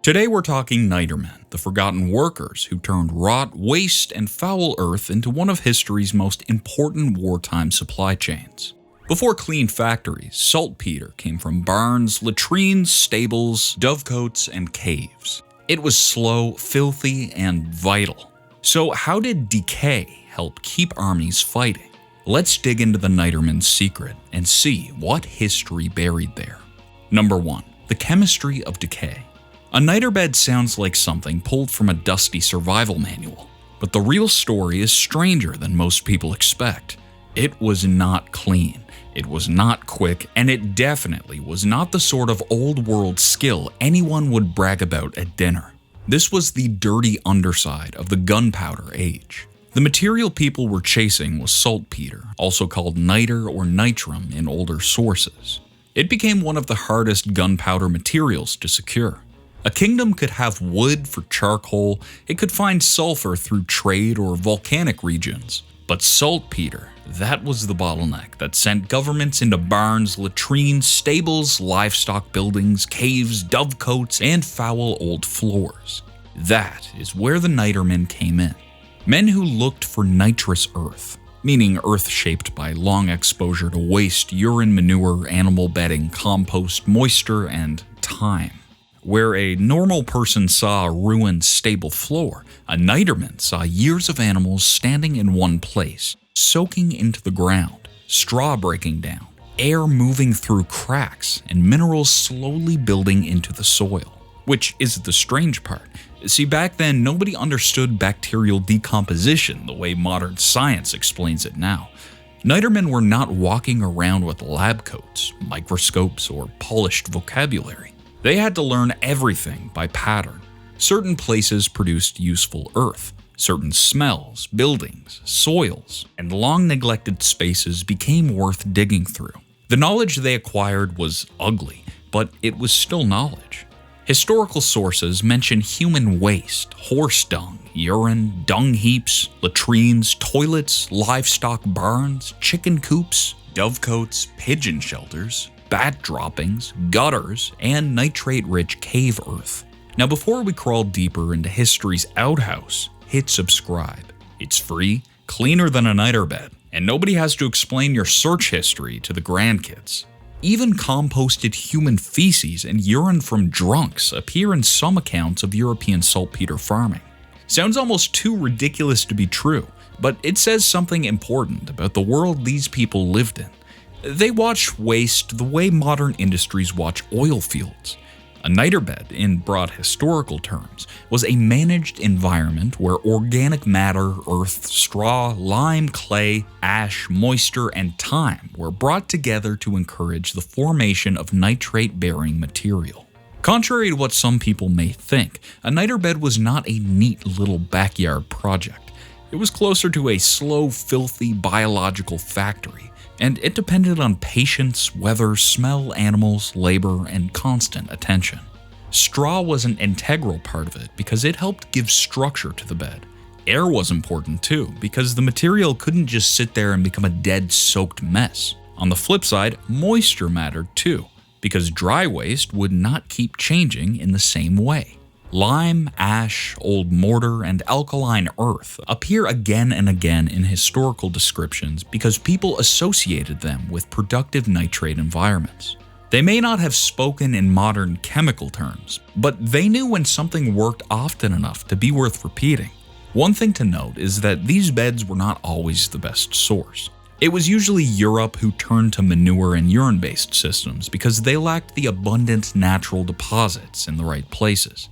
Today we're talking Nitermen, the forgotten workers who turned rot, waste, and foul earth into one of history's most important wartime supply chains. Before clean factories, saltpetre came from barns, latrines, stables, dovecotes, and caves. It was slow, filthy, and vital. So how did decay help keep armies fighting? Let's dig into the Nitermen's secret and see what history buried there. Number 1. The chemistry of decay. A niterbed sounds like something pulled from a dusty survival manual, but the real story is stranger than most people expect. It was not clean, it was not quick, and it definitely was not the sort of old-world skill anyone would brag about at dinner. This was the dirty underside of the gunpowder age. The material people were chasing was saltpetre, also called niter or nitrum in older sources. It became one of the hardest gunpowder materials to secure. A kingdom could have wood for charcoal, it could find sulfur through trade or volcanic regions. But saltpetre, that was the bottleneck that sent governments into barns, latrines, stables, livestock buildings, caves, dovecotes, and foul old floors. That is where the Nitermen came in. Men who looked for nitrous earth, meaning earth shaped by long exposure to waste, urine, manure, animal bedding, compost, moisture, and time. Where a normal person saw a ruined stable floor, a Niterman saw years of animals standing in one place, soaking into the ground, straw breaking down, air moving through cracks, and minerals slowly building into the soil. Which is the strange part. See, back then, nobody understood bacterial decomposition the way modern science explains it now. Nitermen were not walking around with lab coats, microscopes, or polished vocabulary. They had to learn everything by pattern. Certain places produced useful earth. Certain smells, buildings, soils, and long-neglected spaces became worth digging through. The knowledge they acquired was ugly, but it was still knowledge. Historical sources mention human waste, horse dung, urine, dung heaps, latrines, toilets, livestock barns, chicken coops, dovecotes, pigeon shelters, bat droppings, gutters, and nitrate-rich cave earth. Now before we crawl deeper into history's outhouse, hit subscribe. It's free, cleaner than a niterbed, and nobody has to explain your search history to the grandkids. Even composted human feces and urine from drunks appear in some accounts of European saltpetre farming. Sounds almost too ridiculous to be true, but it says something important about the world these people lived in. They watch waste the way modern industries watch oil fields. A niterbed, in broad historical terms, was a managed environment where organic matter, earth, straw, lime, clay, ash, moisture, and time were brought together to encourage the formation of nitrate-bearing material. Contrary to what some people may think, a niterbed was not a neat little backyard project. It was closer to a slow, filthy biological factory. And it depended on patience, weather, smell, animals, labor, and constant attention. Straw was an integral part of it because it helped give structure to the bed. Air was important too because the material couldn't just sit there and become a dead, soaked mess. On the flip side, moisture mattered too because dry waste would not keep changing in the same way. Lime, ash, old mortar, and alkaline earth appear again and again in historical descriptions because people associated them with productive nitrate environments. They may not have spoken in modern chemical terms, but they knew when something worked often enough to be worth repeating. One thing to note is that these beds were not always the best source. It was usually Europe who turned to manure and urine-based systems because they lacked the abundant natural deposits in the right places.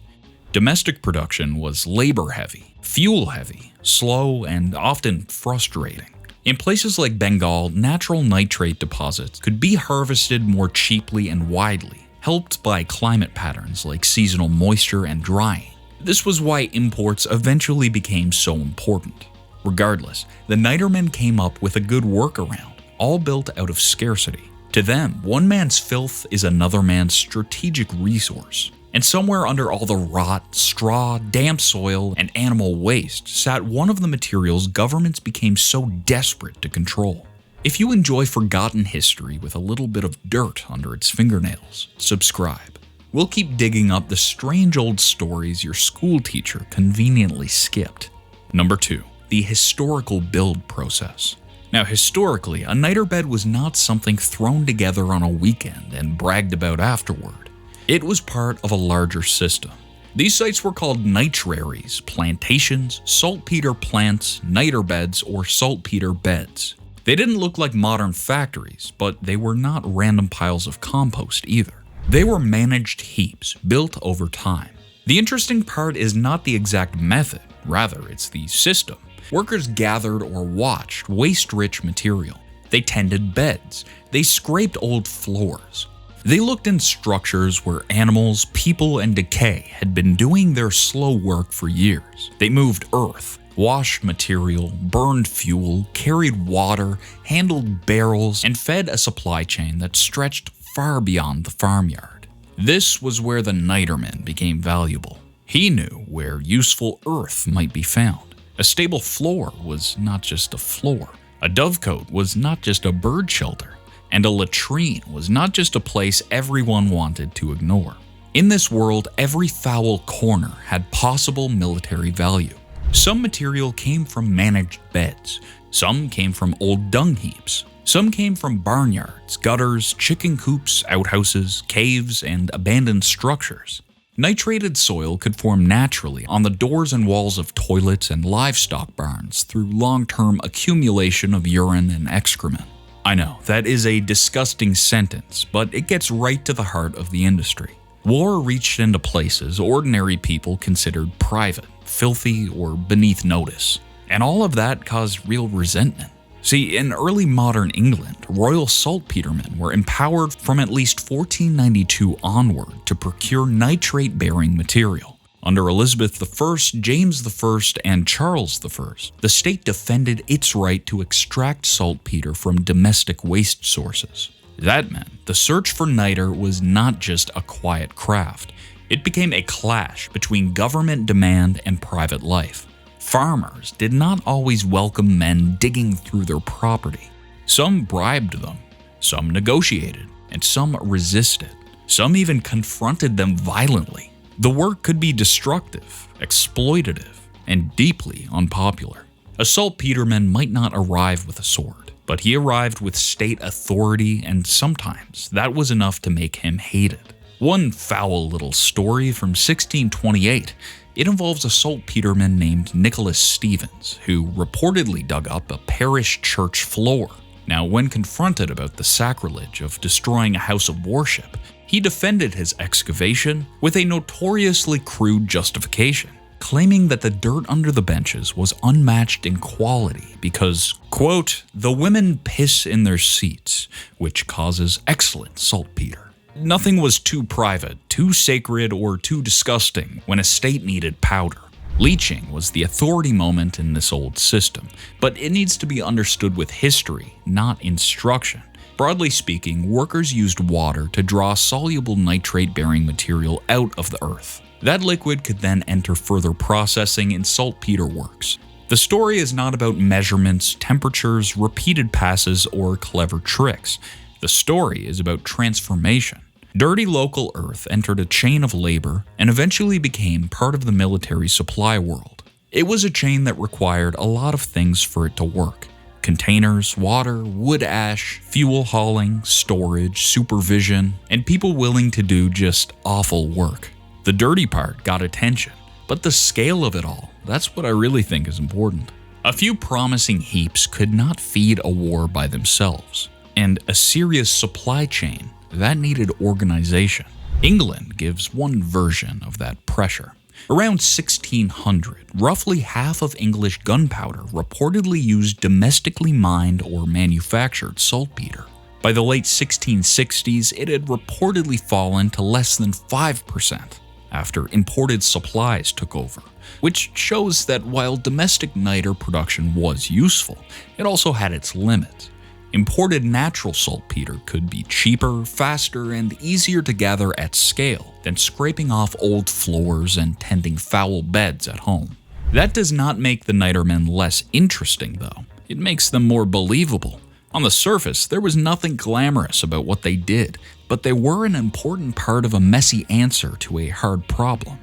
Domestic production was labor-heavy, fuel-heavy, slow, and often frustrating. In places like Bengal, natural nitrate deposits could be harvested more cheaply and widely, helped by climate patterns like seasonal moisture and drying. This was why imports eventually became so important. Regardless, the Nitermen came up with a good workaround, all built out of scarcity. To them, one man's filth is another man's strategic resource. And somewhere under all the rot, straw, damp soil, and animal waste sat one of the materials governments became so desperate to control. If you enjoy forgotten history with a little bit of dirt under its fingernails, subscribe. we'll keep digging up the strange old stories your school teacher conveniently skipped. Number 2. The historical build process. Now, historically, a niter bed was not something thrown together on a weekend and bragged about afterward. It was part of a larger system. These sites were called nitraries, plantations, saltpeter plants, niter beds, or saltpeter beds. They didn't look like modern factories, but they were not random piles of compost either. They were managed heaps built over time. The interesting part is not the exact method, rather it's the system. Workers gathered or watched waste-rich material. They tended beds. They scraped old floors. They looked in structures where animals, people, and decay had been doing their slow work for years. They moved earth, washed material, burned fuel, carried water, handled barrels, and fed a supply chain that stretched far beyond the farmyard. This was where the Nitermen became valuable. He knew where useful earth might be found. A stable floor was not just a floor. A dovecote was not just a bird shelter. And a latrine was not just a place everyone wanted to ignore. In this world, every foul corner had possible military value. Some material came from managed beds. Some came from old dung heaps. Some came from barnyards, gutters, chicken coops, outhouses, caves, and abandoned structures. Nitrated soil could form naturally on the doors and walls of toilets and livestock barns through long-term accumulation of urine and excrement. I know, that is a disgusting sentence, but it gets right to the heart of the industry. War reached into places ordinary people considered private, filthy, or beneath notice. And all of that caused real resentment. See, in early modern England, royal saltpetermen were empowered from at least 1492 onward to procure nitrate-bearing material. Under Elizabeth I, James I, and Charles I, the state defended its right to extract saltpeter from domestic waste sources. That meant the search for niter was not just a quiet craft. It became a clash between government demand and private life. Farmers did not always welcome men digging through their property. Some bribed them, some negotiated, and some resisted. Some even confronted them violently. The work could be destructive, exploitative, and deeply unpopular. A saltpeterman might not arrive with a sword, but he arrived with state authority, and sometimes that was enough to make him hated. One foul little story from 1628, it involves a saltpeterman named Nicholas Stevens, who reportedly dug up a parish church floor. Now, when confronted about the sacrilege of destroying a house of worship, he defended his excavation with a notoriously crude justification, claiming that the dirt under the benches was unmatched in quality because, quote, the women piss in their seats, which causes excellent saltpeter. Nothing was too private, too sacred, or too disgusting when a state needed powder. Leaching was the authority moment in this old system, but it needs to be understood with history, not instruction. Broadly speaking, workers used water to draw soluble nitrate-bearing material out of the earth. That liquid could then enter further processing in saltpeter works. The story is not about measurements, temperatures, repeated passes, or clever tricks. The story is about transformation. Dirty local earth entered a chain of labor and eventually became part of the military supply world. It was a chain that required a lot of things for it to work. Containers, water, wood ash, fuel hauling, storage, supervision, and people willing to do just awful work. The dirty part got attention, but the scale of it all, that's what I really think is important. A few promising heaps could not feed a war by themselves, and a serious supply chain, that needed organization. England gives one version of that pressure. Around 1600, roughly half of English gunpowder reportedly used domestically mined or manufactured saltpeter. By the late 1660s, it had reportedly fallen to less than 5% after imported supplies took over, which shows that while domestic niter production was useful, it also had its limits. Imported natural saltpeter could be cheaper, faster, and easier to gather at scale than scraping off old floors and tending foul beds at home. That does not make the Nitermen less interesting, though. It makes them more believable. On the surface, there was nothing glamorous about what they did, but they were an important part of a messy answer to a hard problem.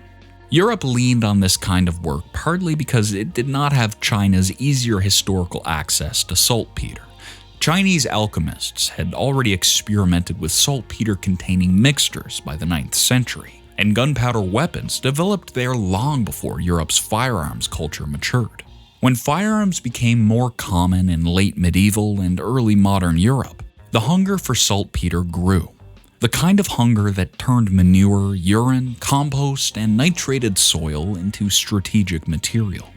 Europe leaned on this kind of work partly because it did not have China's easier historical access to saltpetre. Chinese alchemists had already experimented with saltpetre-containing mixtures by the 9th century, and gunpowder weapons developed there long before Europe's firearms culture matured. When firearms became more common in late medieval and early modern Europe, the hunger for saltpetre grew. The kind of hunger that turned manure, urine, compost, and nitrated soil into strategic material.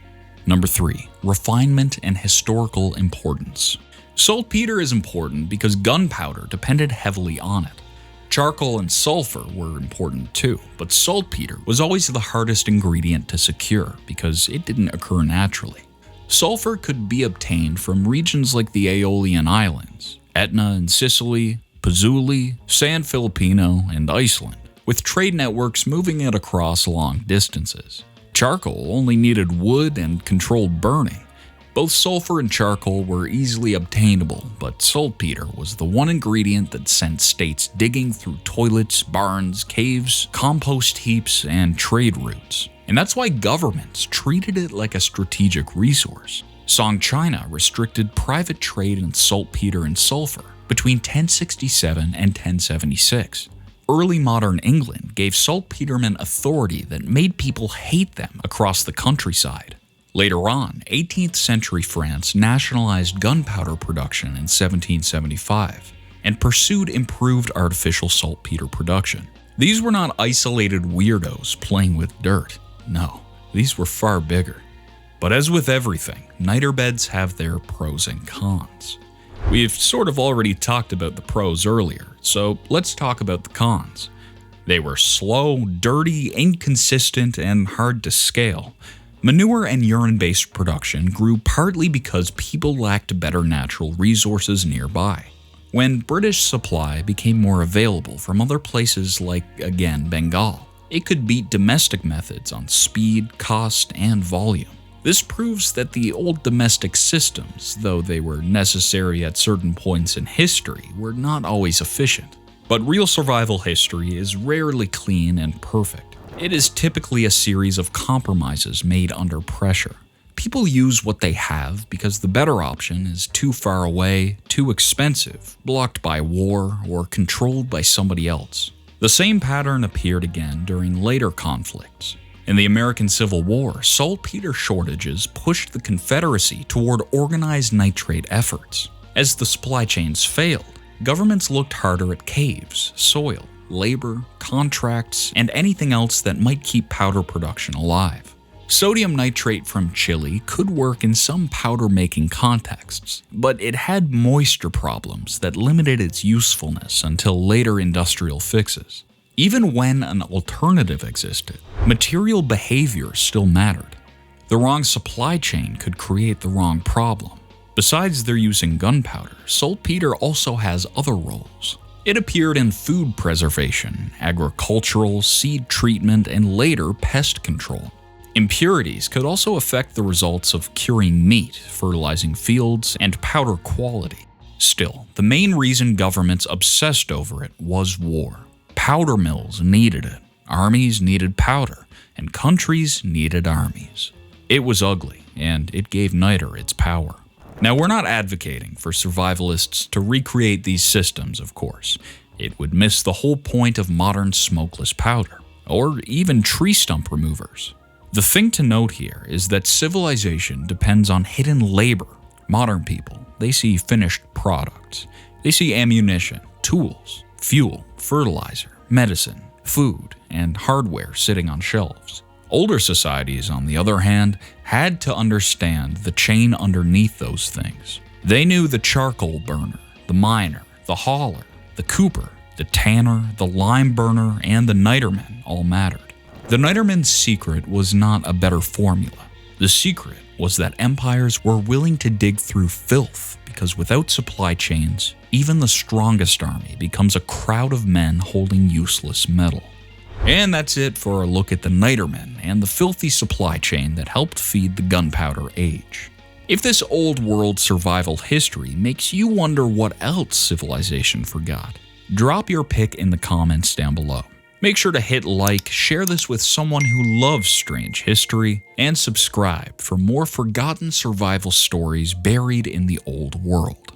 Number 3. Refinement and historical importance. Saltpetre is important because gunpowder depended heavily on it. Charcoal and sulfur were important too, but saltpetre was always the hardest ingredient to secure because it didn't occur naturally. Sulfur could be obtained from regions like the Aeolian Islands, Etna in Sicily, Pazuli, San Filipino, and Iceland, with trade networks moving it across long distances. Charcoal only needed wood and controlled burning. Both sulfur and charcoal were easily obtainable, but saltpetre was the one ingredient that sent states digging through toilets, barns, caves, compost heaps, and trade routes. And that's why governments treated it like a strategic resource. Song China restricted private trade in saltpetre and sulfur between 1067 and 1076. Early modern England gave saltpetermen authority that made people hate them across the countryside. Later on, 18th century France nationalized gunpowder production in 1775 and pursued improved artificial saltpetre production. These were not isolated weirdos playing with dirt. No, these were far bigger. But as with everything, niter beds have their pros and cons. We've sort of already talked about the pros earlier, so let's talk about the cons. They were slow, dirty, inconsistent, and hard to scale. Manure and urine-based production grew partly because people lacked better natural resources nearby. When British supply became more available from other places like, again, Bengal, it could beat domestic methods on speed, cost, and volume. This proves that the old domestic systems, though they were necessary at certain points in history, were not always efficient. But real survival history is rarely clean and perfect. It is typically a series of compromises made under pressure. People use what they have because the better option is too far away, too expensive, blocked by war, or controlled by somebody else. The same pattern appeared again during later conflicts. In the American Civil War, saltpetre shortages pushed the Confederacy toward organized nitrate efforts. As the supply chains failed, governments looked harder at caves, soil, labor, contracts, and anything else that might keep powder production alive. Sodium nitrate from Chile could work in some powder-making contexts, but it had moisture problems that limited its usefulness until later industrial fixes. Even when an alternative existed, material behavior still mattered. The wrong supply chain could create the wrong problem. Besides their use in gunpowder, saltpetre also has other roles. It appeared in food preservation, agricultural, seed treatment, and later pest control. Impurities could also affect the results of curing meat, fertilizing fields, and powder quality. Still, the main reason governments obsessed over it was war. Powder mills needed it, armies needed powder, and countries needed armies. It was ugly, and it gave niter its power. Now, we're not advocating for survivalists to recreate these systems, of course. It would miss the whole point of modern smokeless powder, or even tree stump removers. The thing to note here is that civilization depends on hidden labor. Modern people, they see finished products. They see ammunition, tools, fuel, fertilizer, medicine, food, and hardware sitting on shelves. Older societies, on the other hand, had to understand the chain underneath those things. They knew the charcoal burner, the miner, the hauler, the cooper, the tanner, the lime burner, and the nitermen all mattered. The nitermen's secret was not a better formula. The secret was that empires were willing to dig through filth because without supply chains, even the strongest army becomes a crowd of men holding useless metal. And that's it for a look at the nitermen and the filthy supply chain that helped feed the gunpowder age. If this old world survival history makes you wonder what else civilization forgot, drop your pick in the comments down below. Make sure to hit like, share this with someone who loves strange history, and subscribe for more forgotten survival stories buried in the old world.